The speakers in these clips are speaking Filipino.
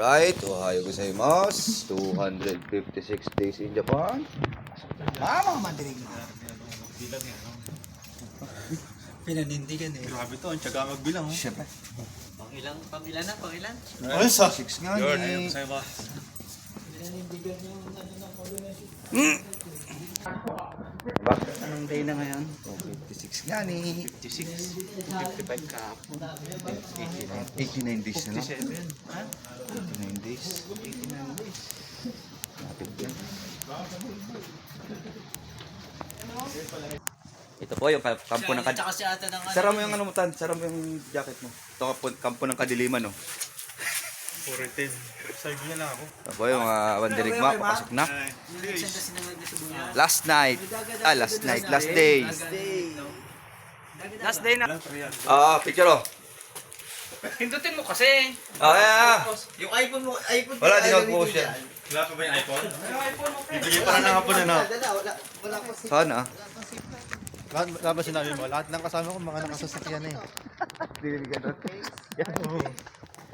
Alright, ohayo gozaimasu. 256 days in Japan. Mga mandirig mo. Pinanindigan eh. Grabe to, ang tiyaga magbilang. Oh. Siyempre. Pangilan na, pangilan. Ano sa? 6 nga Yun, ni. sa'yo ba? Pinanindigan yung ano na pagbilan. Bakit? Anong day na ngayon? 56 nga ni. 56. 55 kahapon. 89 days na lang. 57. Ha? 89 days. 89 days. Lapit yan. Ito po yung kampo ng Tsaka si ata ng ano. Sara mo yung ano mo, Tan. Sara mo yung jacket mo. Ito kampo ng kadiliman, no. 410. Side niya lang ako. Ito po yung wandirigma. Papasok na. Yung nag-send kasi ng Subuya. Last night. Last night. Last day. Last day na. Picture, oh. Hindutin mo kasi. Yung iPhone mo. Wala, di mag-post yan. Wala pa ba yung iPhone? Bibigyan pa na ng hapon na. Sana. Lahat ba sinabi mo? Lahat ng kasama ko mga nakasasakyan eh. Diniligan na.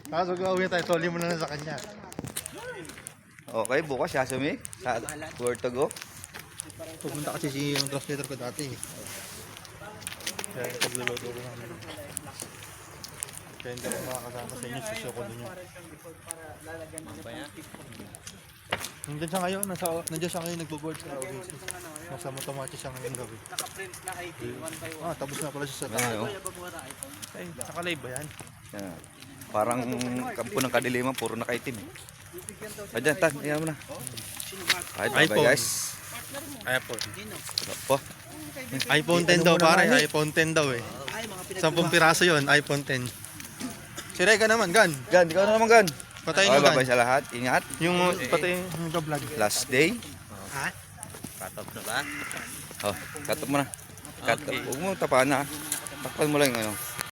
Tapos mag-uwi tayo, toli mo na lang sa kanya. Okay, bukas Yasumi. Where to go? Pupunta kasi si yung translator ko dati. Kaya pagluluto ko namin. Kaya hindi ako makakasama sa inyo, susuko din yun. Nandiyan siya ngayon, nandiyan siya ngayon nagbo-board sa OBC. Nasa Motomachi siya ngayon gabi. Naka-prints na IT 1 by 1. Tapos na pala siya sa Ano? Ay, naka-live ba yan? Yan. Parang kampo ng kadiliman, puro nakaitim. Ayan, Tan. Ayan mo na. Alright, bye iPhone. guys. iPhone. Po. iPhone 10 daw pare, iPhone 10 daw eh. 10 piraso yun, iPhone 10. Si Reka naman, Gan. Gan, ikaw na naman, Gan. Patayin Okay, mo, Gan. bye-bye sa lahat. Ingat. Yung pati yung vlog. Last day. Ha? Cut off na ba? Oh, cut off mo na. Cut off. Huwag mo tapahan na. Takpan mo lang yung ano.